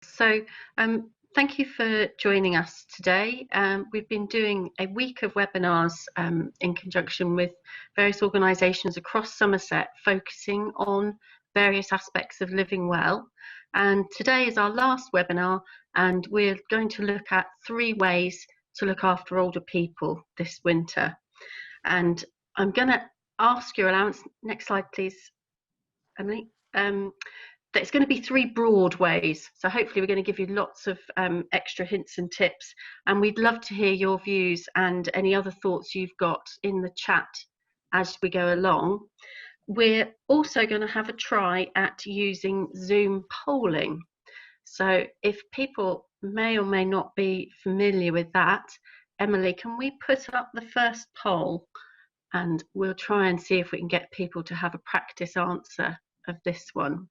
So, thank you for joining us today. We've been doing a week of webinars in conjunction with various organisations across Somerset, focusing on various aspects of living well. And today is our last webinar, and we're going to look at 3 ways to look after older people this winter. And I'm going to ask your allowance. Next slide, please, Emily. It's going to be 3 broad ways, so hopefully we're going to give you lots of extra hints and tips, and we'd love to hear your views and any other thoughts you've got in the chat as we go along. We're also going to have a try at using Zoom polling, so if people may or may not be familiar with that, Emily, can we put up the first poll, and we'll try and see if we can get people to have a practice answer of this one.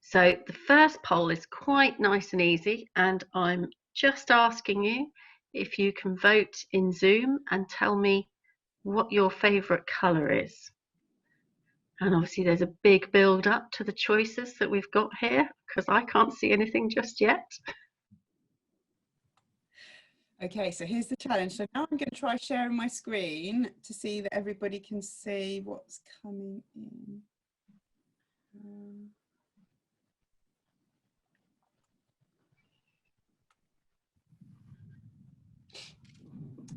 So the first poll is quite nice and easy, and I'm just asking you if you can vote in Zoom and tell me what your favourite colour is. And obviously there's a big build up to the choices that we've got here, because I can't see anything just yet. Okay, so here's the challenge. So now I'm going to try sharing my screen to see that everybody can see what's coming in.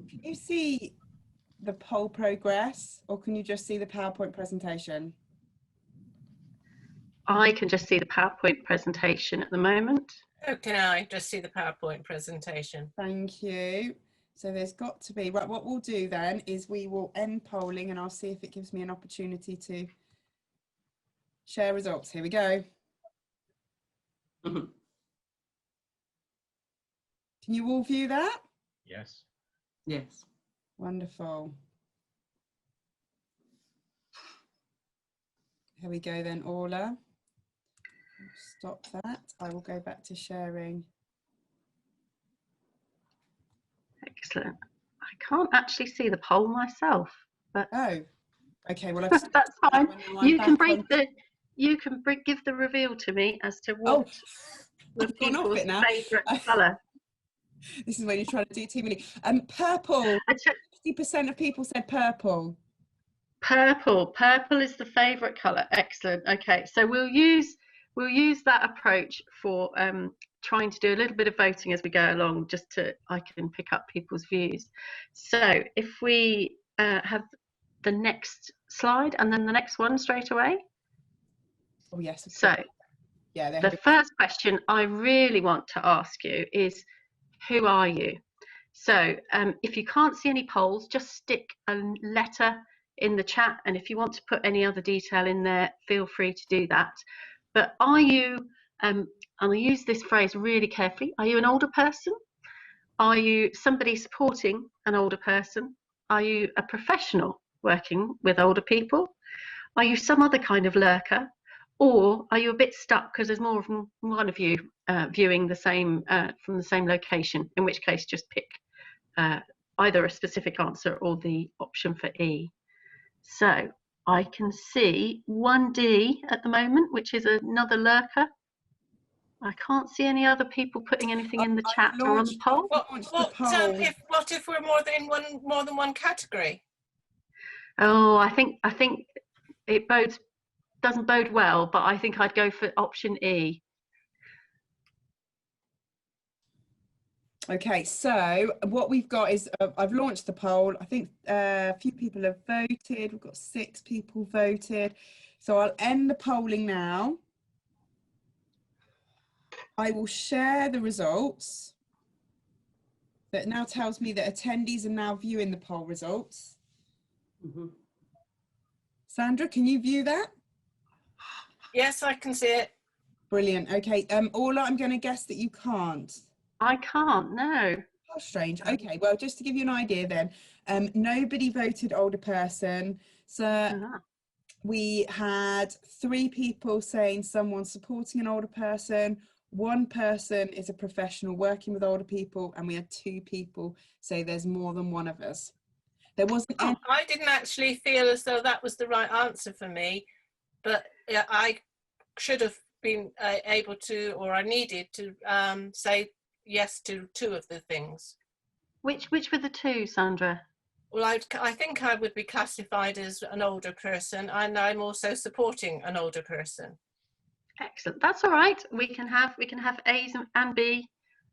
Can you see the poll progress, or can you just see the PowerPoint presentation? I can just see the PowerPoint presentation at the moment. Oh, can I just see the PowerPoint presentation? Thank you. So there's got to be, right, what we'll do then is we will end polling, and I'll see if it gives me an opportunity to share results. Here we go. Can you all view that? Yes. Yes. Wonderful. Here we go then, Orla. Stop that. I will go back to sharing. Excellent. I can't actually see the poll myself, but oh, okay. Well, that's fine. You can give the reveal to me as to what the people's favourite colour. This is when you're trying to do too many. Purple. 60% of people said purple. Purple is the favourite colour. Excellent. Okay, so we'll use that approach for trying to do a little bit of voting as we go along, just to I can pick up people's views. So if we have the next slide and then the next one straight away. Oh yes. So yeah, the first question I really want to ask you is, who are you? So if you can't see any polls, just stick a letter in the chat, and if you want to put any other detail in there, feel free to do that. But are you, and I use this phrase really carefully, are you an older person? Are you somebody supporting an older person? Are you a professional working with older people? Are you some other kind of lurker? Or are you a bit stuck because there's more than one of you viewing the same from the same location, in which case just pick either a specific answer or the option for E. So I can see 1D at the moment, which is another lurker. I can't see any other people putting anything in the chat or on the poll. What if we're more than one category? Oh, I think it doesn't bode well, but I think I'd go for option E. Okay, so what we've got is I've launched the poll. I think a few people have voted. We've got 6 people voted. So I'll end the polling now. I will share the results. That now tells me that attendees are now viewing the poll results. Sandra, can you view that? Yes, I can see it. Brilliant. Okay, Orla, I'm going to guess that you can't. I can't, no. How strange. Okay, well, just to give you an idea then, nobody voted older person. So we had 3 people saying someone supporting an older person, 1 person is a professional working with older people, and we had 2 people say there's more than one of us. There wasn't any... I didn't actually feel as though that was the right answer for me, but I should have been able to, or I needed to say yes to 2 of the things. Which were the 2, Sandra? Well, I think I would be classified as an older person, and I'm also supporting an older person. Excellent. That's all right. We can have A and B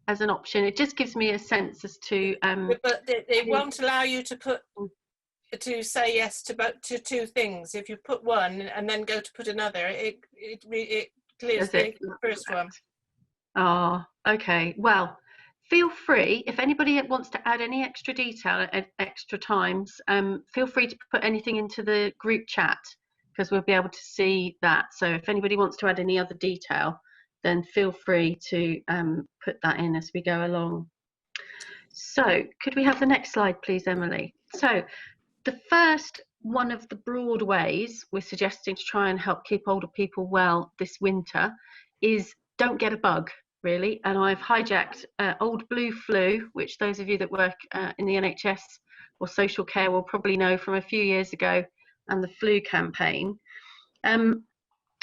as an option. It just gives me a sense as to. But it won't allow you to say yes to 2 things. If you put one and then go to put another, it clears the first one. Oh, okay. Well, feel free, if anybody wants to add any extra detail at extra times, feel free to put anything into the group chat, because we'll be able to see that. So if anybody wants to add any other detail, then feel free to put that in as we go along. So could we have the next slide, please, Emily? So the first one of the broad ways we're suggesting to try and help keep older people well this winter is don't get a bug, really. And I've hijacked old blue flu, which those of you that work in the NHS or social care will probably know from a few years ago, and the flu campaign. If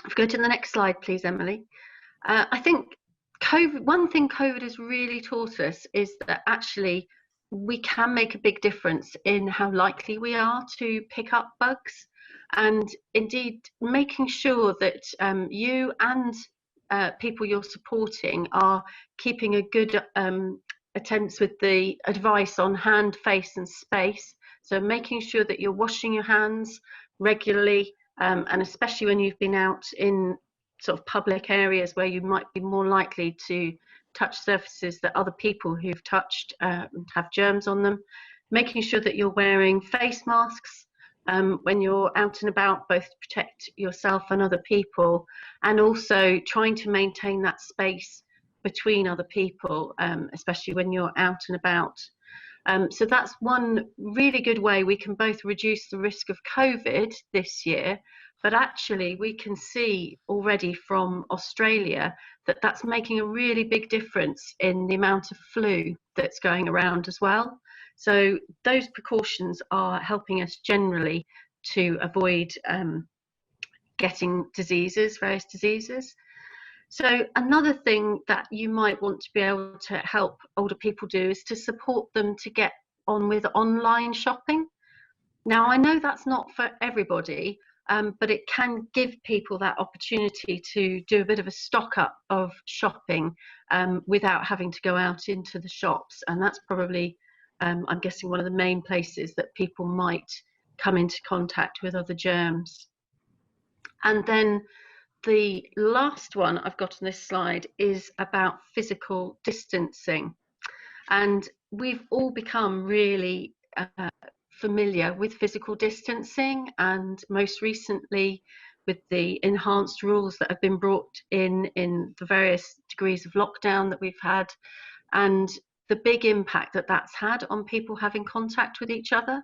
we go to the next slide, please, Emily. I think one thing COVID has really taught us is that actually we can make a big difference in how likely we are to pick up bugs, and indeed making sure that you and people you're supporting are keeping a good attendance with the advice on hand, face and space. So making sure that you're washing your hands regularly, and especially when you've been out in sort of public areas where you might be more likely to touch surfaces that other people who've touched have germs on them. Making sure that you're wearing face masks when you're out and about, both to protect yourself and other people, and also trying to maintain that space between other people, especially when you're out and about. So that's one really good way we can both reduce the risk of COVID this year, but actually we can see already from Australia that that's making a really big difference in the amount of flu that's going around as well. So those precautions are helping us generally to avoid getting diseases, various diseases. So another thing that you might want to be able to help older people do is to support them to get on with online shopping. Now, I know that's not for everybody, but it can give people that opportunity to do a bit of a stock up of shopping without having to go out into the shops. And that's probably, I'm guessing, one of the main places that people might come into contact with other germs. And then the last one I've got on this slide is about physical distancing. And we've all become really familiar with physical distancing, and most recently with the enhanced rules that have been brought in the various degrees of lockdown that we've had, and the big impact that that's had on people having contact with each other.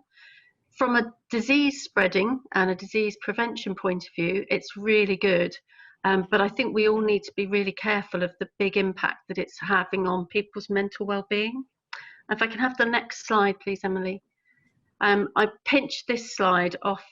From a disease spreading and a disease prevention point of view, it's really good. But I think we all need to be really careful of the big impact that it's having on people's mental well-being. If I can have the next slide, please, Emily. I pinched this slide off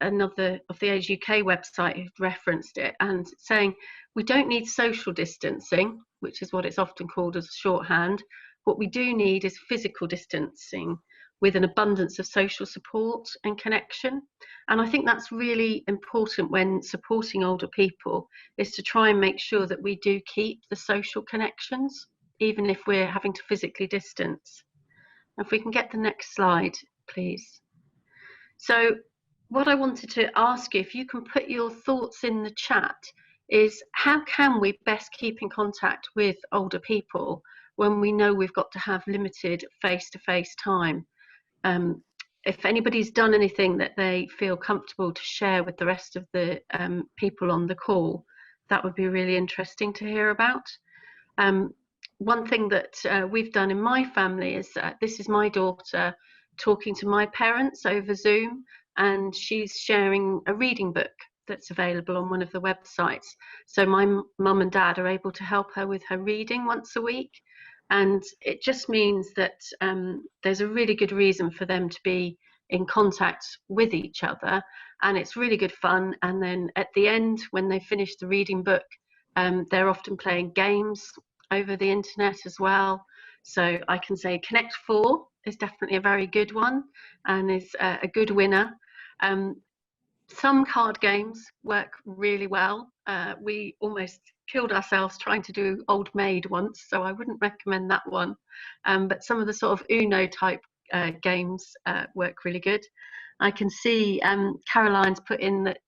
another of the Age UK website who've referenced it, and saying we don't need social distancing, which is what it's often called as shorthand. What we do need is physical distancing with an abundance of social support and connection. And I think that's really important when supporting older people, is to try and make sure that we do keep the social connections, even if we're having to physically distance. If we can get the next slide, please. So what I wanted to ask you, if you can put your thoughts in the chat, is how can we best keep in contact with older people when we know we've got to have limited face-to-face time? If anybody's done anything that they feel comfortable to share with the rest of the people on the call, that would be really interesting to hear about. One thing that we've done in my family is, this is my daughter talking to my parents over Zoom, and she's sharing a reading book that's available on one of the websites. So my mum and dad are able to help her with her reading once a week. And it just means that there's a really good reason for them to be in contact with each other, and it's really good fun. And then at the end, when they finish the reading book, They're often playing games over the internet as well. So I can say Connect 4 is definitely a very good one and is a good winner. Some card games work really well. We almost killed ourselves trying to do Old Maid once, so I wouldn't recommend that one. But some of the sort of Uno type games work really good. I can see Caroline's put in that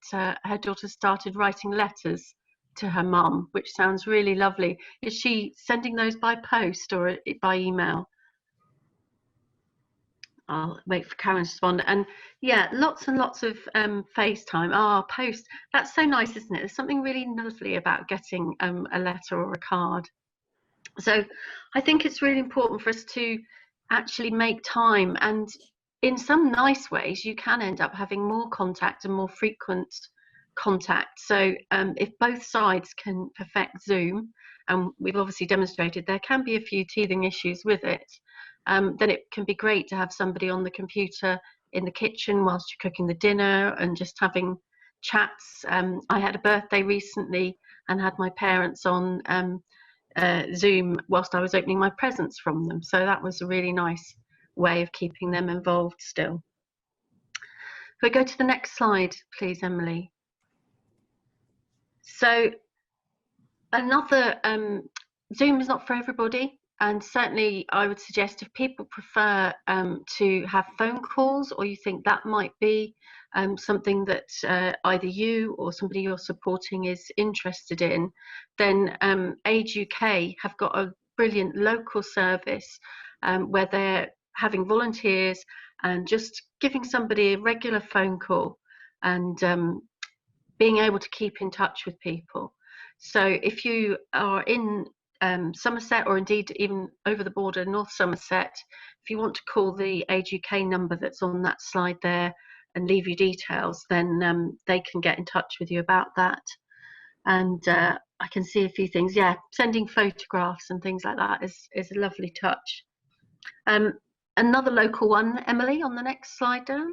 her daughter started writing letters to her mum, which sounds really lovely. Is she sending those by post or by email? I'll wait for Karen to respond. And yeah, lots and lots of FaceTime. Post. That's so nice, isn't it? There's something really lovely about getting a letter or a card. So I think it's really important for us to actually make time, and in some nice ways you can end up having more contact and more frequent contact. So if both sides can perfect Zoom, and we've obviously demonstrated there can be a few teething issues with it, then it can be great to have somebody on the computer in the kitchen whilst you're cooking the dinner and just having chats. I had a birthday recently and had my parents on Zoom whilst I was opening my presents from them. So that was a really nice way of keeping them involved still. If we go to the next slide, please, Emily. So another, Zoom is not for everybody. And certainly I would suggest if people prefer to have phone calls, or you think that might be something that either you or somebody you're supporting is interested in, then Age UK have got a brilliant local service where they're having volunteers and just giving somebody a regular phone call and being able to keep in touch with people. So if you are in Somerset, or indeed even over the border, North Somerset, if you want to call the Age UK number that's on that slide there and leave your details, then they can get in touch with you about that. And I can see a few things. Yeah, sending photographs and things like that is a lovely touch. Another local one, Emily, on the next slide down,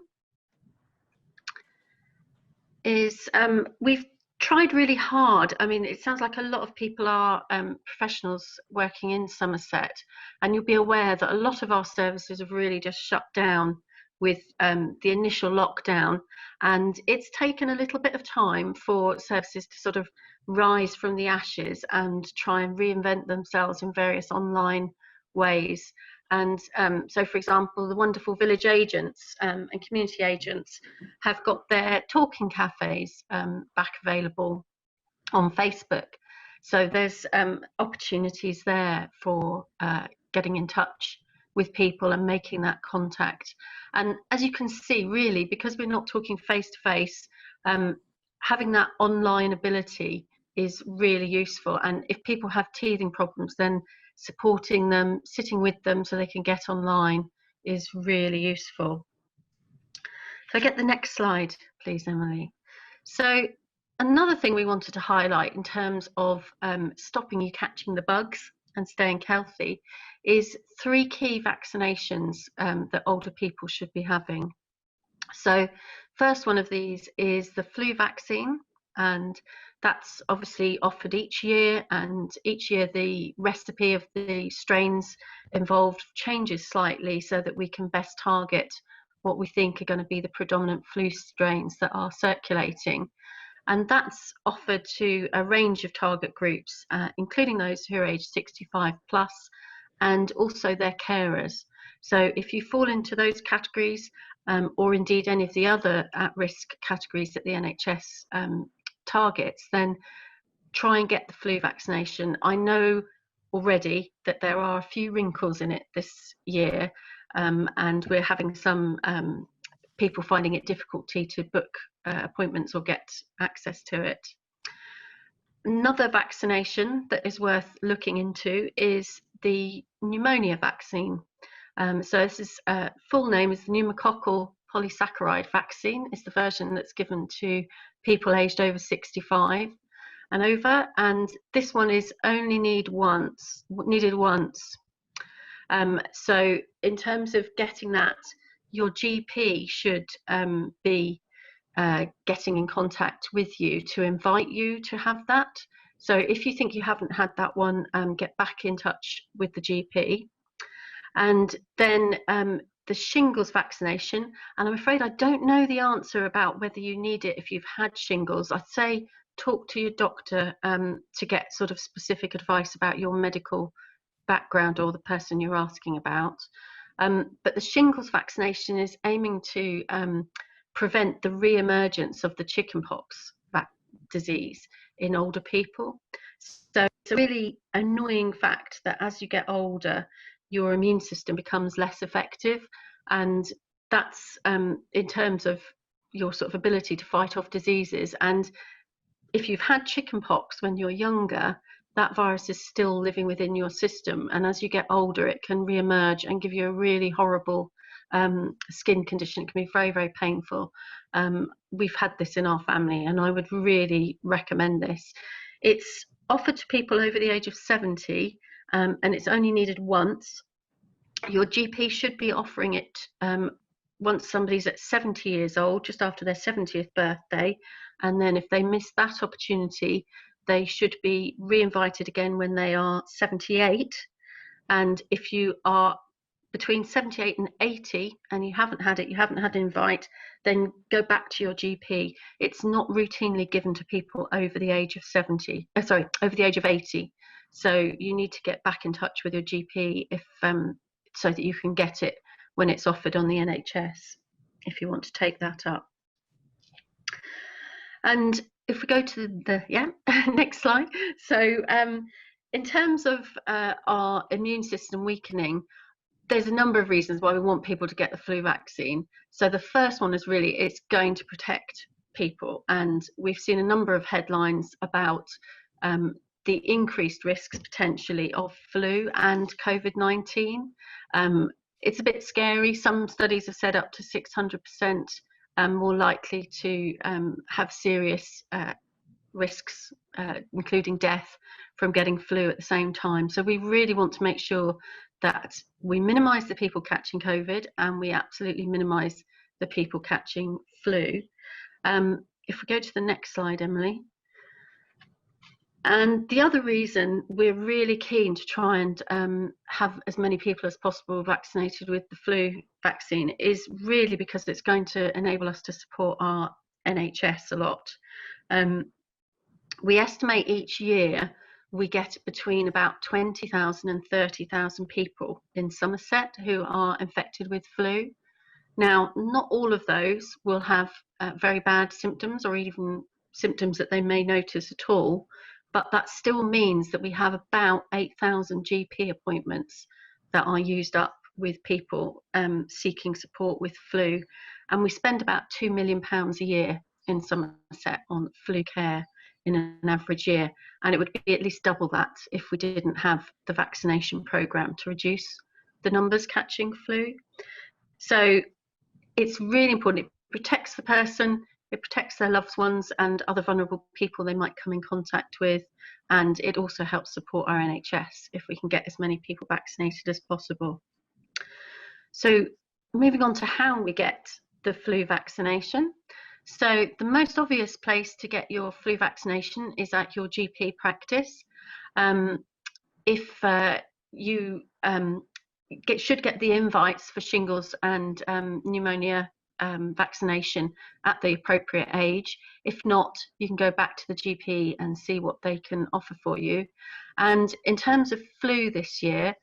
is we've tried really hard. I mean, it sounds like a lot of people are professionals working in Somerset, and you'll be aware that a lot of our services have really just shut down with the initial lockdown, and it's taken a little bit of time for services to sort of rise from the ashes and try and reinvent themselves in various online ways. And so, for example, the wonderful village agents and community agents have got their talking cafes back available on Facebook. So there's opportunities there for getting in touch with people and making that contact. And as you can see, really, because we're not talking face-to-face, having that online ability is really useful. And if people have teething problems, then supporting them, sitting with them so they can get online is really useful. So get the next slide, please, Emily. So another thing we wanted to highlight in terms of stopping you catching the bugs and staying healthy is 3 key vaccinations that older people should be having. So first one of these is the flu vaccine, and that's obviously offered each year, and each year the recipe of the strains involved changes slightly so that we can best target what we think are going to be the predominant flu strains that are circulating. And that's offered to a range of target groups, including those who are aged 65 plus, and also their carers. So if you fall into those categories, or indeed any of the other at-risk categories that the NHS targets, then try and get the flu vaccination. I know already that there are a few wrinkles in it this year, and we're having some people finding it difficulty to book appointments or get access to it. Another vaccination that is worth looking into is the pneumonia vaccine. So this is full name is the pneumococcal polysaccharide vaccine. It's the version that's given to people aged over 65 and over, and this one is only needed once. So in terms of getting that, your GP should be getting in contact with you to invite you to have that. So if you think you haven't had that one, get back in touch with the GP. And then the shingles vaccination, and I'm afraid I don't know the answer about whether you need it if you've had shingles. I'd say talk to your doctor to get sort of specific advice about your medical background or the person you're asking about. But the shingles vaccination is aiming to prevent the re-emergence of the chickenpox disease in older people. So it's a really annoying fact that as you get older, your immune system becomes less effective, and that's in terms of your sort of ability to fight off diseases. And if you've had chickenpox when you're younger, that virus is still living within your system, and as you get older it can re-emerge and give you a really horrible skin condition. It can be very, very painful. We've had this in our family, and I would really recommend this. It's offered to people over the age of 70, and it's only needed once. Your GP should be offering it once somebody's at 70 years old, just after their 70th birthday, and then if they miss that opportunity, they should be re-invited again when they are 78. And if you are between 78 and 80 and you haven't had it, you haven't had an invite, then go back to your GP. It's not routinely given to people over the age of over the age of 80. So you need to get back in touch with your GP if so that you can get it when it's offered on the NHS, if you want to take that up. And if we go to the next slide. So in terms of our immune system weakening, there's a number of reasons why we want people to get the flu vaccine. So the first one is really it's going to protect people, and we've seen a number of headlines about the increased risks potentially of flu and COVID-19. It's a bit scary. Some studies have said up to 600% more likely to have serious risks, including death, from getting flu at the same time. So we really want to make sure that we minimise the people catching COVID, and we absolutely minimise the people catching flu. If we go to the next slide, Emily. And the other reason we're really keen to try and have as many people as possible vaccinated with the flu vaccine is really because it's going to enable us to support our NHS a lot. We estimate each year we get between about 20,000 and 30,000 people in Somerset who are infected with flu. Now, not all of those will have very bad symptoms or even symptoms that they may notice at all, but that still means that we have about 8,000 GP appointments that are used up with people seeking support with flu. And we spend about £2 million a year in Somerset on flu care in an average year, and it would be at least double that if we didn't have the vaccination programme to reduce the numbers catching flu. So it's really important. It protects the person, it protects their loved ones and other vulnerable people they might come in contact with, and it also helps support our NHS if we can get as many people vaccinated as possible. So moving on to how we get the flu vaccination. So the most obvious place to get your flu vaccination is at your GP practice. If you should get the invites for shingles and pneumonia vaccination at the appropriate age. If not, you can go back to the GP and see what they can offer for you. And in terms of flu this year,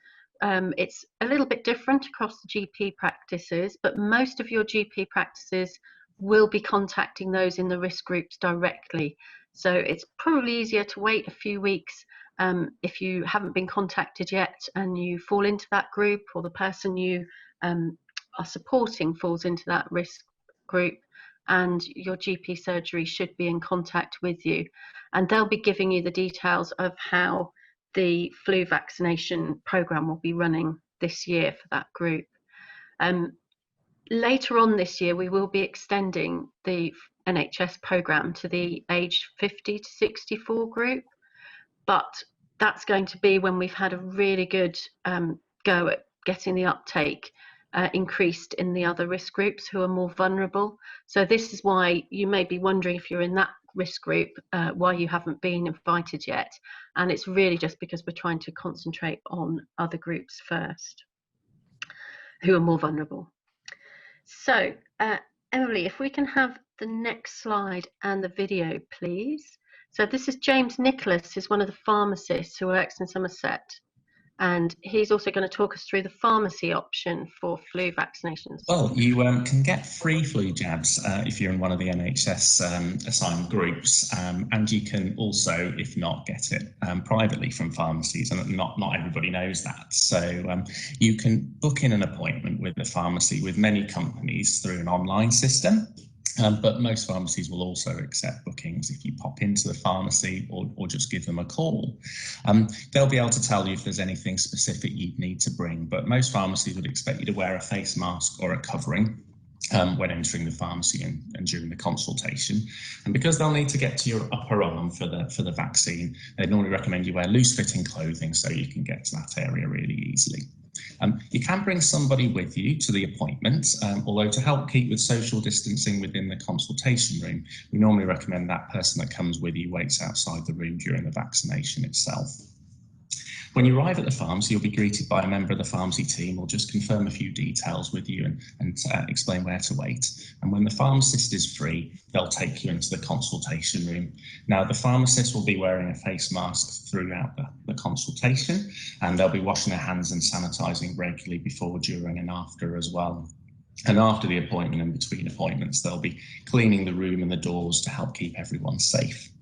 it's a little bit different across the GP practices, but most of your GP practices will be contacting those in the risk groups directly. So it's probably easier to wait a few weeks if you haven't been contacted yet and you fall into that group, or the person you are supporting falls into that risk group, and your GP surgery should be in contact with you, and they'll be giving you the details of how the flu vaccination programme will be running this year for that group. Later on this year, we will be extending the NHS programme to the aged 50 to 64 group, but that's going to be when we've had a really good go at getting the uptake. increased in the other risk groups who are more vulnerable. So this is why you may be wondering, if you're in that risk group, why you haven't been invited yet. And it's really just because we're trying to concentrate on other groups first who are more vulnerable. So Emily, if we can have the next slide and the video, please. So this is James Nicholas, who's one of the pharmacists who works in Somerset. And he's also going to talk us through the pharmacy option for flu vaccinations. Well, you can get free flu jabs if you're in one of the NHS assigned groups, and you can also, if not, get it privately from pharmacies, and not everybody knows that. So you can book in an appointment with a pharmacy with many companies through an online system. But most pharmacies will also accept bookings if you pop into the pharmacy or just give them a call. They'll be able to tell you if there's anything specific you'd need to bring, but most pharmacies would expect you to wear a face mask or a covering when entering the pharmacy and during the consultation. And because they'll need to get to your upper arm for the vaccine, they normally recommend you wear loose-fitting clothing so you can get to that area really easily. You can bring somebody with you to the appointment, although to help keep with social distancing within the consultation room, we normally recommend that person that comes with you waits outside the room during the vaccination itself. When you arrive at the pharmacy, you'll be greeted by a member of the pharmacy team who'll just confirm a few details with you and explain where to wait. And when the pharmacist is free, they'll take you into the consultation room. Now, the pharmacist will be wearing a face mask throughout the consultation, and they'll be washing their hands and sanitising regularly before, during and after as well. And after the appointment and between appointments, they'll be cleaning the room and the doors to help keep everyone safe.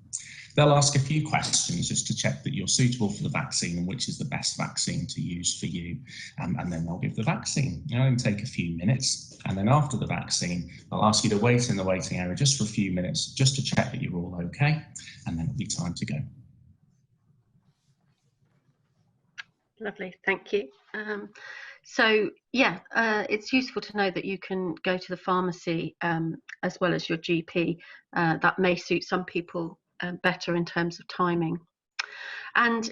They'll ask a few questions just to check that you're suitable for the vaccine and which is the best vaccine to use for you. And then they'll give the vaccine. It'll only take a few minutes. And then after the vaccine, they'll ask you to wait in the waiting area just for a few minutes, just to check that you're all okay. And then it'll be time to go. Lovely, thank you. So yeah, it's useful to know that you can go to the pharmacy as well as your GP. That may suit some people better in terms of timing. And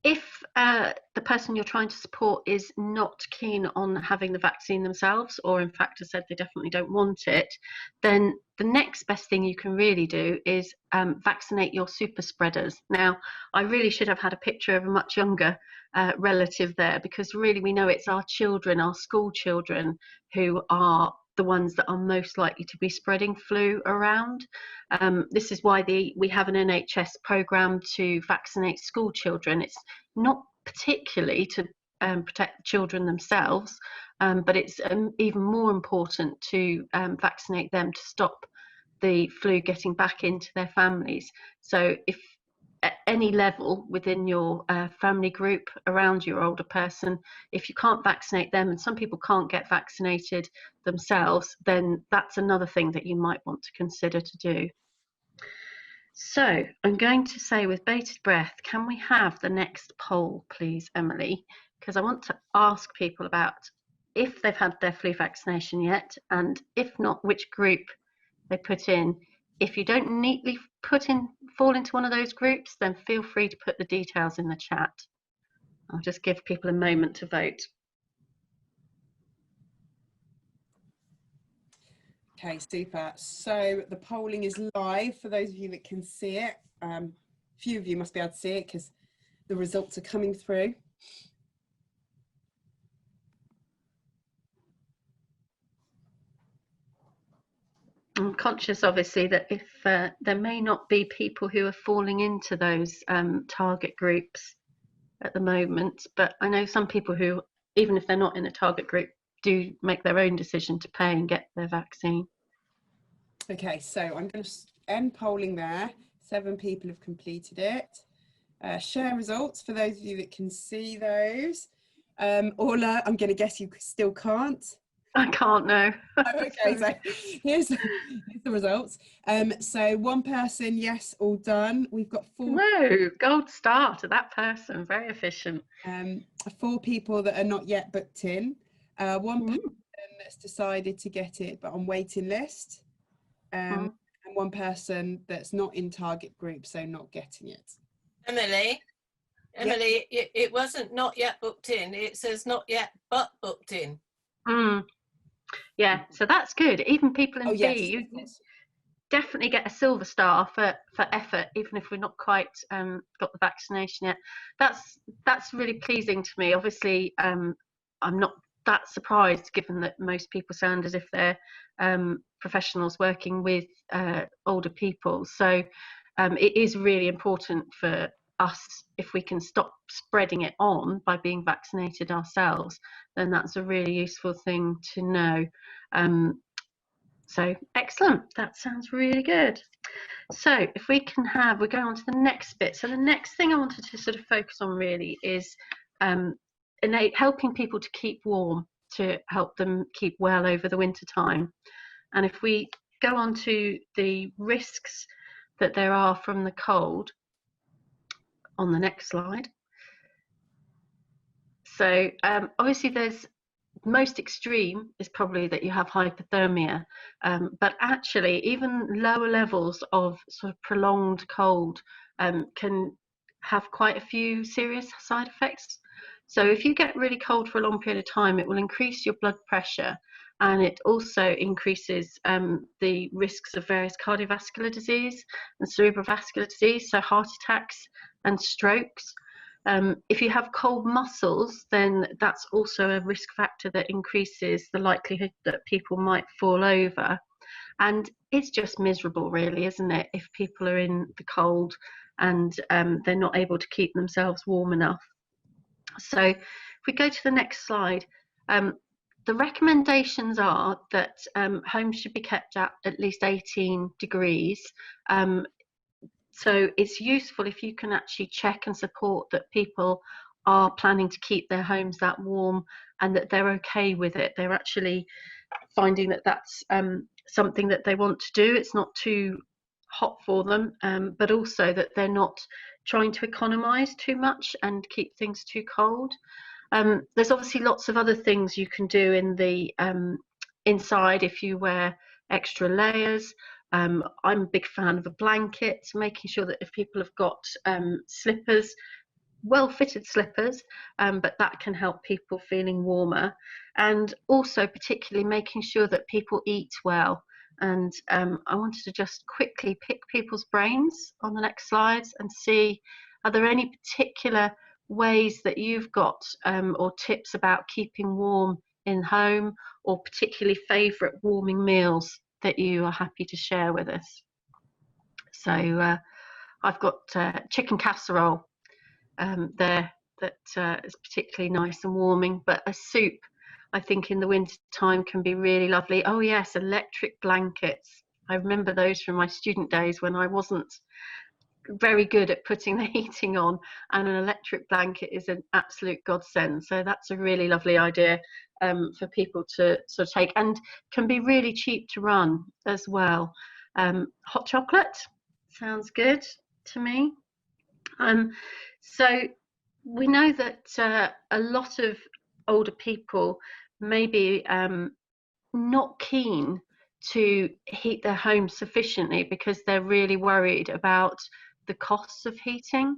if the person you're trying to support is not keen on having the vaccine themselves, or in fact has said they definitely don't want it, then the next best thing you can really do is vaccinate your super spreaders. Now, I really should have had a picture of a much younger relative there, because really we know it's our children, our school children, who are the ones that are most likely to be spreading flu around. This is why we have an NHS programme to vaccinate school children. It's not particularly to protect the children themselves, but it's even more important to vaccinate them to stop the flu getting back into their families. So if at any level within your family group around your older person, if you can't vaccinate them, and some people can't get vaccinated themselves, then that's another thing that you might want to consider to do. So I'm going to say with bated breath, can we have the next poll, please, Emily? Because I want to ask people about if they've had their flu vaccination yet, and if not, which group they put in. If you don't neatly fall into one of those groups, then feel free to put the details in the chat. I'll just give people a moment to vote. Okay, super. So the polling is live for those of you that can see it. A few of you must be able to see it because the results are coming through. I'm conscious, obviously, that if there may not be people who are falling into those target groups at the moment, but I know some people who, even if they're not in a target group, do make their own decision to pay and get their vaccine. Okay, so I'm going to end polling there. 7 people have completed it. Share results for those of you that can see those. Orla, I'm going to guess you still can't. I can't know. Okay, so here's the results. So 1 person, yes, all done. We've got 4. Whoa, gold star to that person. Very efficient. 4 people that are not yet booked in. 1 person that's decided to get it but on waiting list. And 1 person that's not in target group, so not getting it. Emily, Yep. it wasn't not yet booked in. It says not yet but booked in. Yeah, so that's good. Even people in Oh, yes, B, of you course. definitely get a silver star for effort, even if we're not quite got the vaccination yet. That's really pleasing to me. Obviously, I'm not that surprised, given that most people sound as if they're professionals working with older people. So it is really important for us, if we can stop spreading it on by being vaccinated ourselves, then that's a really useful thing to know. So excellent, that sounds really good. So if we can have, we're going on to the next bit. So the next thing I wanted to sort of focus on really is helping people to keep warm, to help them keep well over the winter time. And if we go on to the risks that there are from the cold on the next slide. So obviously there's, most extreme is probably that you have hypothermia, but actually even lower levels of sort of prolonged cold can have quite a few serious side effects. So if you get really cold for a long period of time, it will increase your blood pressure, and it also increases the risks of various cardiovascular disease and cerebrovascular disease, so heart attacks and strokes. If you have cold muscles, then that's also a risk factor that increases the likelihood that people might fall over. And it's just miserable, really, isn't it, if people are in the cold and they're not able to keep themselves warm enough. So if we go to the next slide, the recommendations are that homes should be kept at least 18 degrees. So it's useful if you can actually check and support that people are planning to keep their homes that warm and that they're okay with it. They're actually finding that that's something that they want to do. It's not too hot for them, but also that they're not trying to economise too much and keep things too cold. There's obviously lots of other things you can do in the inside if you wear extra layers. I'm a big fan of a blanket, making sure that if people have got slippers, well-fitted slippers, but that can help people feeling warmer. And also particularly making sure that people eat well. And I wanted to just quickly pick people's brains on the next slides and see, are there any particular ways that you've got or tips about keeping warm in home, or particularly favourite warming meals that you are happy to share with us? So I've got chicken casserole there that is particularly nice and warming, but a soup I think in the winter time can be really lovely. Oh yes, electric blankets. I remember those from my student days when I wasn't very good at putting the heating on, and an electric blanket is an absolute godsend. So that's a really lovely idea for people to sort of take, and can be really cheap to run as well. Hot chocolate sounds good to me. So we know that a lot of older people may be not keen to heat their homes sufficiently because they're really worried about the costs of heating.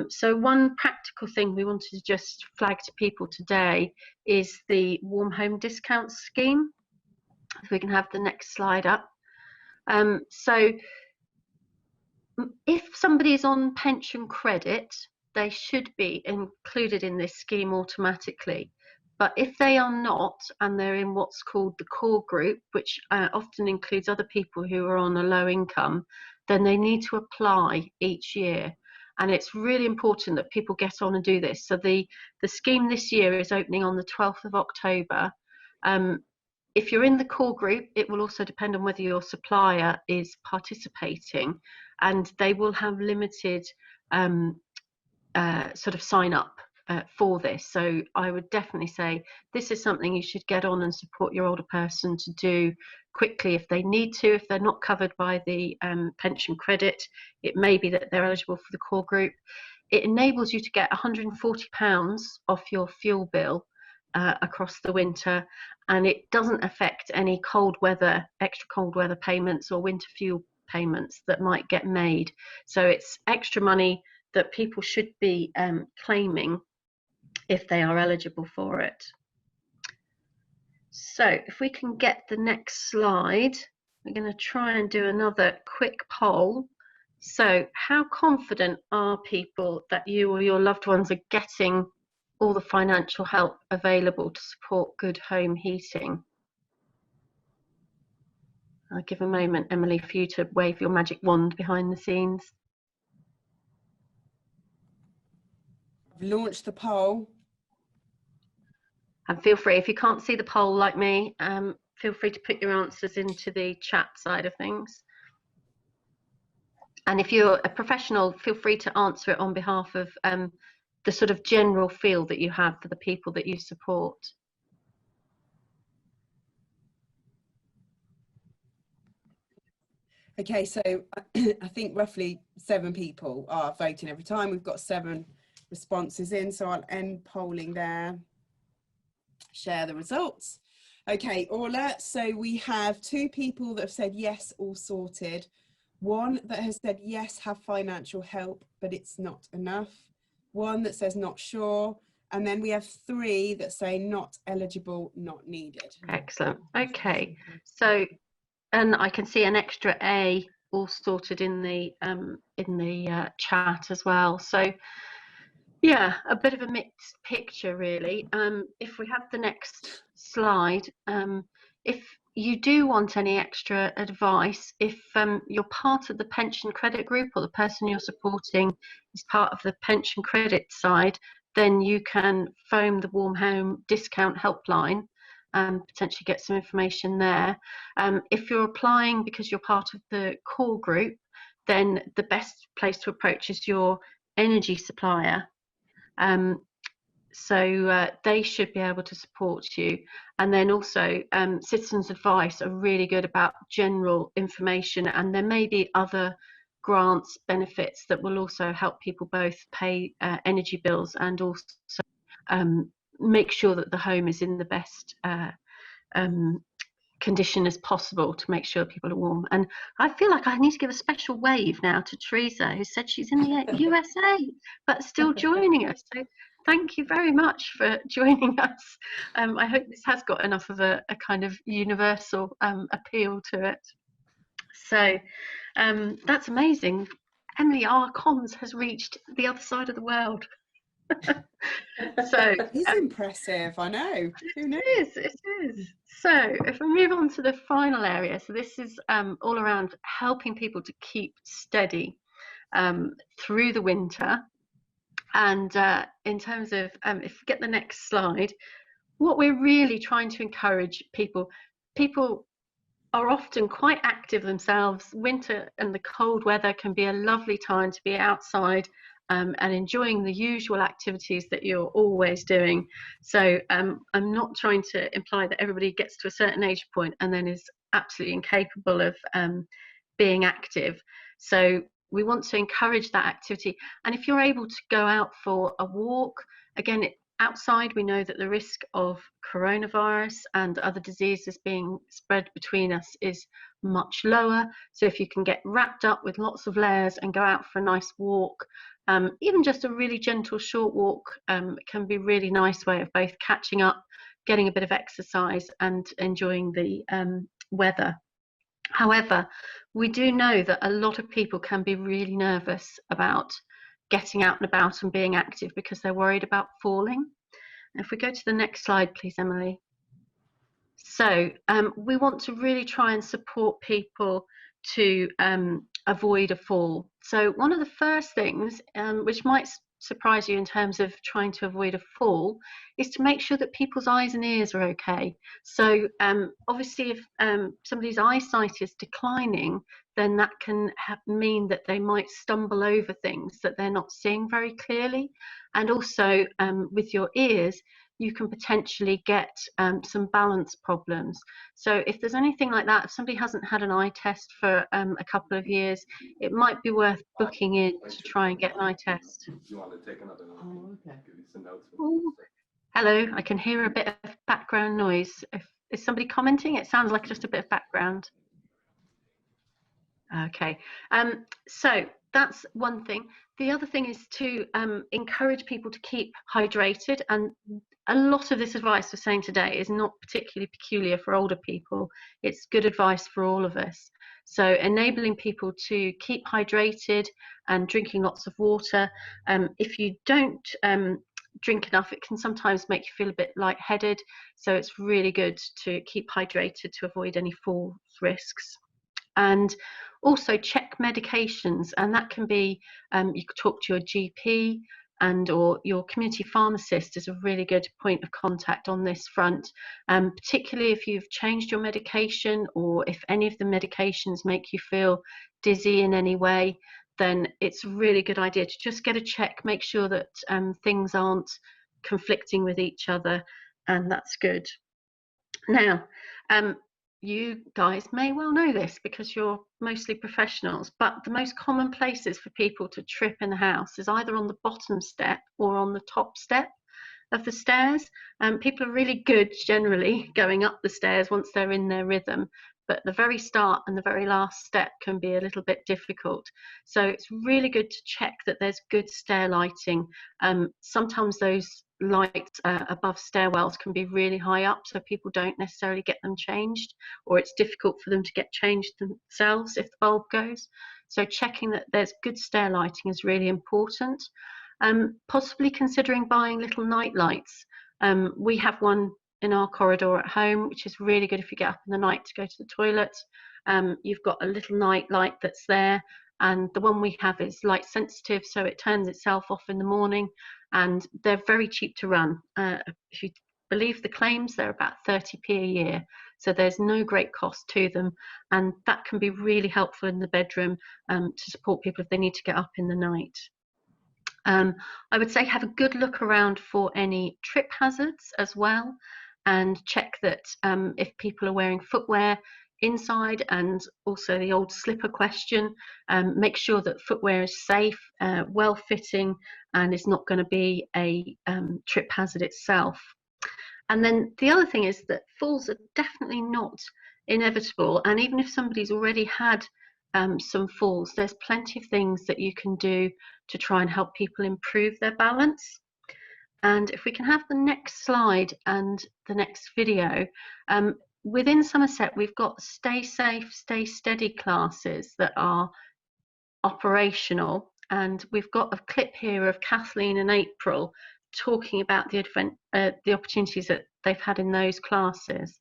So one practical thing we wanted to just flag to people today is the Warm Home Discount Scheme. If we can have the next slide up. So if somebody is on pension credit, they should be included in this scheme automatically. But if they are not, and they're in what's called the core group, which often includes other people who are on a low income, then they need to apply each year. And it's really important that people get on and do this. So the scheme this year is opening on the 12th of October. If you're in the core group, it will also depend on whether your supplier is participating, and they will have limited sort of sign up for this. So I would definitely say this is something you should get on and support your older person to do quickly if they need to. If they're not covered by the pension credit, it may be that they're eligible for the core group. It enables you to get £140 off your fuel bill across the winter, and it doesn't affect any cold weather, extra cold weather payments or winter fuel payments that might get made. So it's extra money that people should be claiming if they are eligible for it. So if we can get the next slide, we're going to try and do another quick poll. So how confident are people that you or your loved ones are getting all the financial help available to support good home heating? I'll give a moment, Emily, for you to wave your magic wand behind the scenes. I've launched the poll. And feel free, if you can't see the poll like me, feel free to put your answers into the chat side of things. And if you're a professional, feel free to answer it on behalf of the sort of general feel that you have for the people that you support. Okay, so I think roughly 7 people are voting every time. We've got 7 responses in, so I'll end polling there. Share the results. Okay, Orla, so we have 2 people that have said yes, all sorted. 1 that has said yes, have financial help, but it's not enough. 1 that says not sure. And then we have 3 that say not eligible, not needed. Excellent. Okay, so, and I can see an extra A all sorted in the chat as well. So yeah, a bit of a mixed picture really. If we have the next slide, if you do want any extra advice, if you're part of the pension credit group or the person you're supporting is part of the pension credit side, then you can phone the Warm Home Discount Helpline and potentially get some information there. If you're applying because you're part of the core group, then the best place to approach is your energy supplier. So they should be able to support you. And then also Citizens Advice are really good about general information, and there may be other grants, benefits that will also help people both pay energy bills and also make sure that the home is in the best condition as possible to make sure people are warm. And I feel like I need to give a special wave now to Teresa, who said she's in the USA but still joining us. So thank you very much for joining us. I hope this has got enough of a kind of universal appeal to it. So that's amazing. Emily, our comms has reached the other side of the world. So it's impressive, I know. Who knew? It is. So if we move on to the final area, so this is all around helping people to keep steady through the winter. And in terms of, if we get the next slide, what we're really trying to encourage people are often quite active themselves. Winter and the cold weather can be a lovely time to be outside and enjoying the usual activities that you're always doing. So I'm not trying to imply that everybody gets to a certain age point and then is absolutely incapable of being active. So we want to encourage that activity. And if you're able to go out for a walk, again, outside, we know that the risk of coronavirus and other diseases being spread between us is much lower. So if you can get wrapped up with lots of layers and go out for a nice walk, even just a really gentle short walk can be a really nice way of both catching up, getting a bit of exercise and enjoying the weather. However, we do know that a lot of people can be really nervous about getting out and about and being active because they're worried about falling. If we go to the next slide, please, Emily. So we want to really try and support people to avoid a fall. So one of the first things, which might surprise you in terms of trying to avoid a fall, is to make sure that people's eyes and ears are okay. So obviously if somebody's eyesight is declining, then that can mean that they might stumble over things that they're not seeing very clearly. And also with your ears, you can potentially get some balance problems. So if there's anything like that, if somebody hasn't had an eye test for a couple of years, it might be worth booking in to try and get an eye test. You want to take another look? Oh, okay. Give you some notes. Ooh. Hello, I can hear a bit of background noise. Is somebody commenting? It sounds like just a bit of background. Okay, so that's one thing. The other thing is to encourage people to keep hydrated, and a lot of this advice we're saying today is not particularly peculiar for older people. It's good advice for all of us. So enabling people to keep hydrated and drinking lots of water. If you don't drink enough, it can sometimes make you feel a bit lightheaded. So it's really good to keep hydrated to avoid any falls risks. And also check medications, and that can be you could talk to your GP or your community pharmacist is a really good point of contact on this front, particularly if you've changed your medication or if any of the medications make you feel dizzy in any way, then it's a really good idea to just get a check, make sure that things aren't conflicting with each other, and that's good. Now, you guys may well know this because you're mostly professionals, but the most common places for people to trip in the house is either on the bottom step or on the top step of the stairs. People are really good generally going up the stairs once they're in their rhythm, but the very start and the very last step can be a little bit difficult. So it's really good to check that there's good stair lighting. Sometimes those lights above stairwells can be really high up, so people don't necessarily get them changed, or it's difficult for them to get changed themselves if the bulb goes. So checking that there's good stair lighting is really important. Possibly considering buying little night lights. We have one in our corridor at home, which is really good if you get up in the night to go to the toilet. You've got a little night light that's there, and the one we have is light sensitive, so it turns itself off in the morning, and they're very cheap to run. If you believe the claims, they're about 30p a year, so there's no great cost to them, and that can be really helpful in the bedroom to support people if they need to get up in the night. I would say have a good look around for any trip hazards as well, and check that if people are wearing footwear inside, and also the old slipper question, make sure that footwear is safe, well fitting, and is not going to be a trip hazard itself. And then the other thing is that falls are definitely not inevitable, and even if somebody's already had some falls, there's plenty of things that you can do to try and help people improve their balance. And if we can have the next slide and the next video, within Somerset we've got Stay Safe, Stay Steady classes that are operational, and we've got a clip here of Kathleen and April talking about the opportunities that they've had in those classes.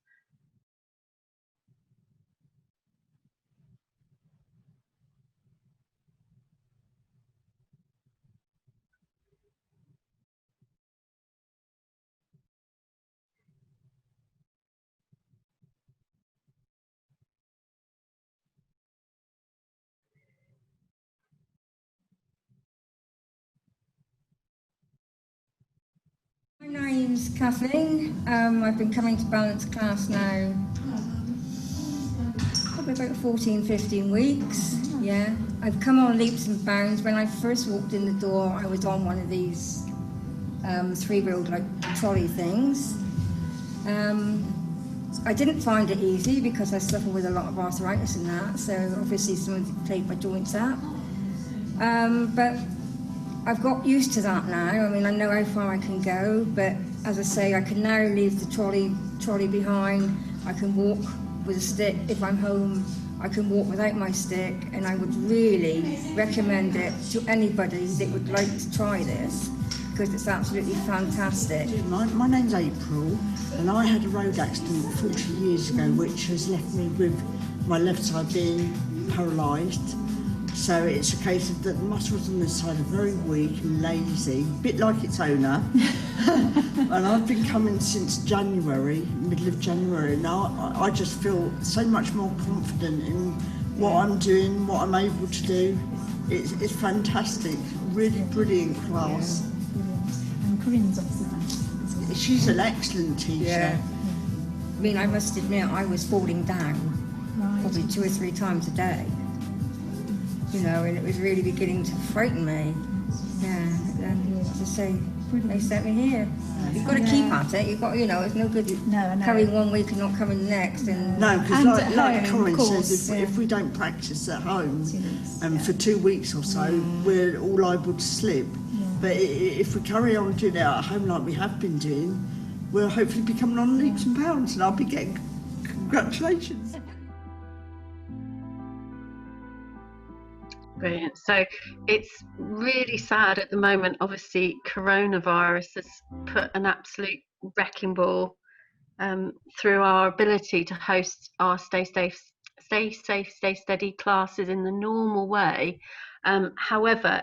My name's Kathleen. I've been coming to balance class now probably about 14, 15 weeks. Yeah, I've come on leaps and bounds. When I first walked in the door, I was on one of these three-wheeled like trolley things. I didn't find it easy because I suffer with a lot of arthritis and that, so obviously some of it played my joints out. But I've got used to that now. I mean, I know how far I can go, but as I say, I can now leave the trolley behind. I can walk with a stick if I'm home. I can walk without my stick, and I would really recommend it to anybody that would like to try this, because it's absolutely fantastic. My name's April, and I had a road accident 40 years ago, which has left me with my left side being paralysed. So it's a case of that the muscles on this side are very weak and lazy, a bit like its owner. And I've been coming since January, middle of January. Now I just feel so much more confident in what I'm doing, what I'm able to do. It's fantastic, really brilliant class. And Corinne's obviously. She's an excellent teacher. Yeah. I mean, I must admit, I was falling down probably 2 or 3 times a day. You know, and it was really beginning to frighten me. Yeah, and as I say, they sent me here. You've got to keep at it. You've got, you know, it's no good coming one week and not coming the next. And no, because like Corinne says, if we don't practice at home for 2 weeks or so, we're all liable to slip. But if we carry on doing it at home like we have been doing, will hopefully be coming on leaps and bounds, and I'll be getting congratulations. Brilliant. So it's really sad at the moment. Obviously, coronavirus has put an absolute wrecking ball through our ability to host our Stay Safe, Stay Steady classes in the normal way. However,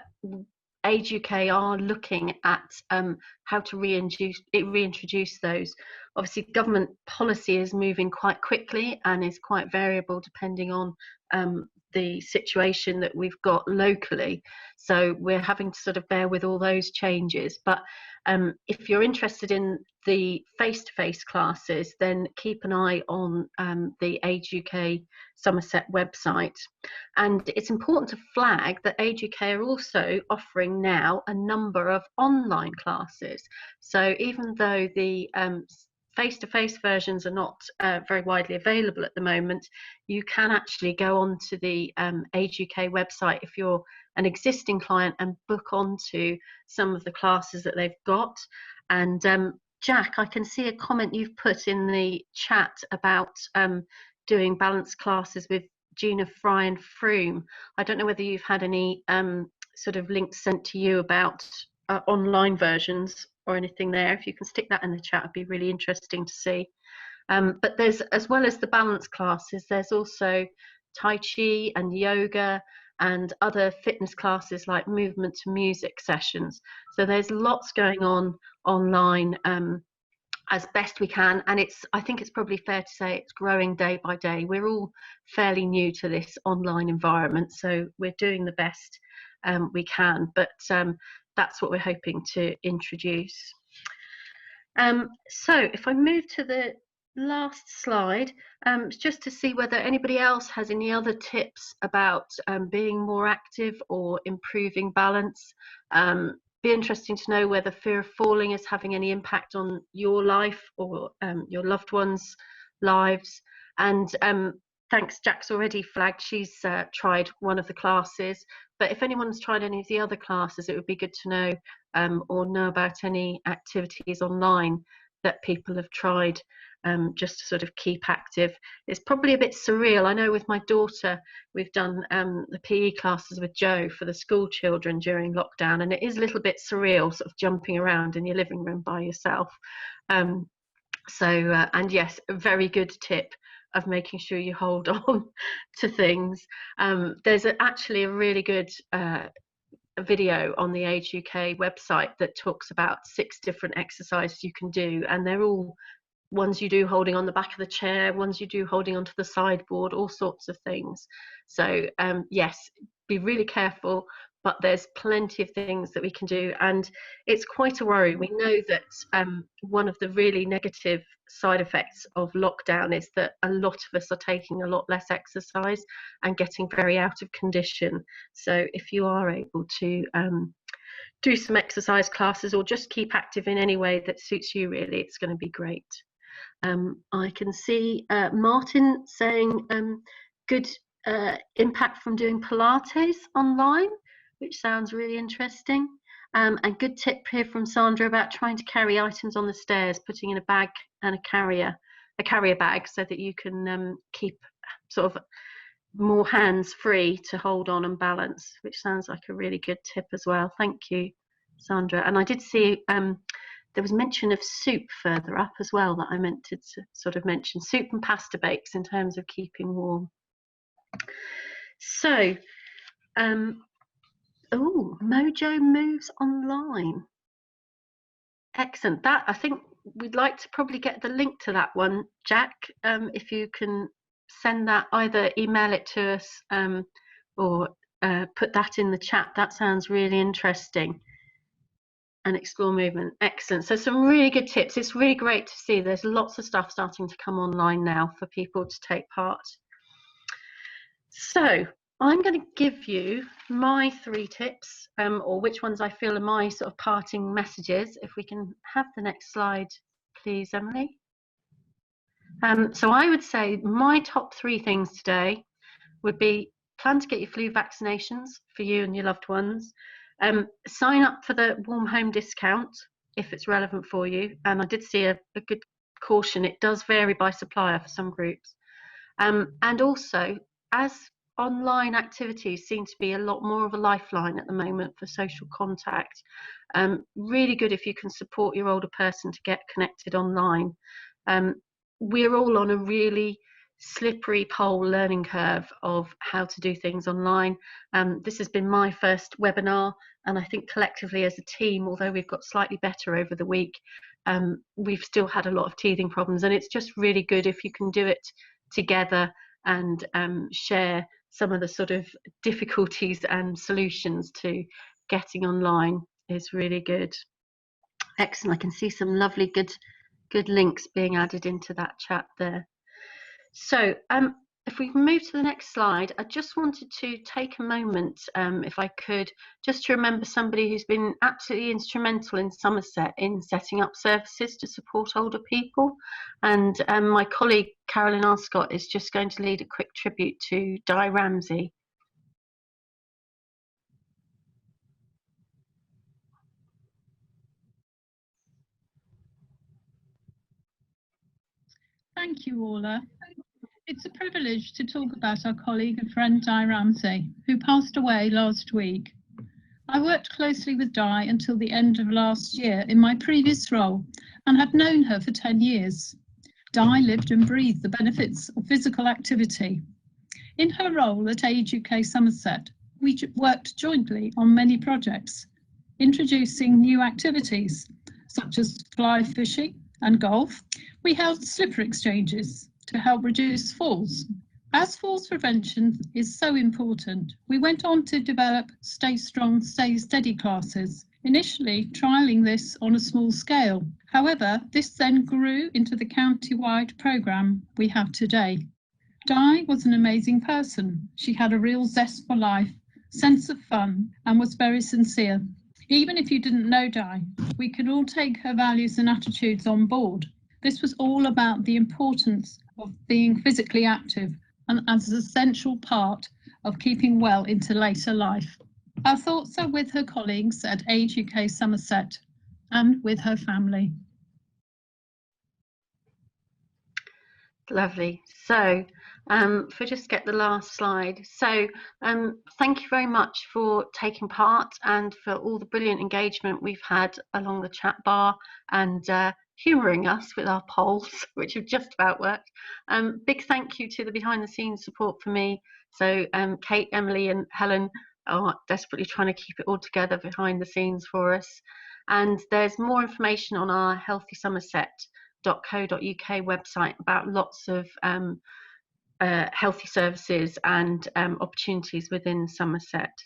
Age UK are looking at how to reintroduce those. Obviously, government policy is moving quite quickly and is quite variable depending on the situation that we've got locally. So we're having to sort of bear with all those changes. But if you're interested in the face-to-face classes, then keep an eye on the Age UK Somerset website. And it's important to flag that Age UK are also offering now a number of online classes. So even though the face-to-face versions are not very widely available at the moment, you can actually go onto the Age UK website if you're an existing client and book onto some of the classes that they've got. And Jack, I can see a comment you've put in the chat about doing balanced classes with Gina Fry and Froome. I don't know whether you've had any sort of links sent to you about online versions or anything there. If you can stick that in the chat, it'd be really interesting to see. But there's, as well as the balance classes, there's also Tai Chi and yoga and other fitness classes like movement to music sessions. So there's lots going on online as best we can, and I think it's probably fair to say it's growing day by day. We're all fairly new to this online environment, so we're doing the best we can, but that's what we're hoping to introduce. So if I move to the last slide, just to see whether anybody else has any other tips about being more active or improving balance. Be interesting to know whether fear of falling is having any impact on your life or your loved ones' lives. And thanks, Jack's already flagged she's tried one of the classes, but if anyone's tried any of the other classes, it would be good to know or know about any activities online that people have tried just to sort of keep active. It's probably a bit surreal. I know with my daughter, we've done the PE classes with Joe for the school children during lockdown, and it is a little bit surreal sort of jumping around in your living room by yourself. And yes, a very good tip of making sure you hold on to things. There's actually a really good video on the Age UK website that talks about 6 different exercises you can do, and they're all ones you do holding on the back of the chair, ones you do holding onto the sideboard, all sorts of things. So yes, be really careful, but there's plenty of things that we can do, and it's quite a worry. We know that one of the really negative side effects of lockdown is that a lot of us are taking a lot less exercise and getting very out of condition. So if you are able to do some exercise classes or just keep active in any way that suits you, really, it's going to be great. I can see Martin saying good impact from doing Pilates online, which sounds really interesting. And good tip here from Sandra about trying to carry items on the stairs, putting in a bag and a carrier bag, so that you can keep sort of more hands free to hold on and balance, which sounds like a really good tip as well. Thank you, Sandra. And I did see there was mention of soup further up as well that I meant to sort of mention. Soup and pasta bakes in terms of keeping warm. So, oh, Mojo moves online. Excellent. That, I think we'd like to probably get the link to that one, Jack. If you can send that, either email it to us or put that in the chat. That sounds really interesting. And explore movement. Excellent. So some really good tips. It's really great to see there's lots of stuff starting to come online now for people to take part. So I'm going to give you my 3 tips, or which ones I feel are my sort of parting messages. If we can have the next slide, please, Emily. So I would say my top 3 things today would be: plan to get your flu vaccinations for you and your loved ones. Sign up for the warm home discount if it's relevant for you. And I did see a good caution, it does vary by supplier for some groups. And also, as online activities seem to be a lot more of a lifeline at the moment for social contact, really good if you can support your older person to get connected online. We're all on a really slippery pole learning curve of how to do things online. This has been my first webinar, and I think collectively as a team, although we've got slightly better over the week, we've still had a lot of teething problems, and it's just really good if you can do it together and share some of the sort of difficulties and solutions to getting online is really good. Excellent. I can see some lovely good links being added into that chat there. So if we move to the next slide, I just wanted to take a moment, if I could, just to remember somebody who's been absolutely instrumental in Somerset in setting up services to support older people. And my colleague, Carolyn Arscott, is just going to lead a quick tribute to Di Ramsey. Thank you, Orla. It's a privilege to talk about our colleague and friend Di Ramsey, who passed away last week. I worked closely with Di until the end of last year in my previous role and had known her for 10 years. Di lived and breathed the benefits of physical activity. In her role at Age UK Somerset, we worked jointly on many projects, introducing new activities such as fly fishing and golf. We held slipper exchanges to help reduce falls. As falls prevention is so important, we went on to develop Stay Strong, Stay Steady classes, initially trialling this on a small scale. However, this then grew into the county-wide programme we have today. Di was an amazing person. She had a real zest for life, sense of fun, and was very sincere. Even if you didn't know Di, we could all take her values and attitudes on board. This was all about the importance of being physically active and as an essential part of keeping well into later life. Our thoughts are with her colleagues at Age UK Somerset and with her family. Lovely. So if we just get the last slide. So thank you very much for taking part and for all the brilliant engagement we've had along the chat bar and humouring us with our polls, which have just about worked. Big thank you to the behind the scenes support for me. So Kate, Emily and Helen are desperately trying to keep it all together behind the scenes for us. And there's more information on our healthysomerset.co.uk website about lots of healthy services and opportunities within Somerset.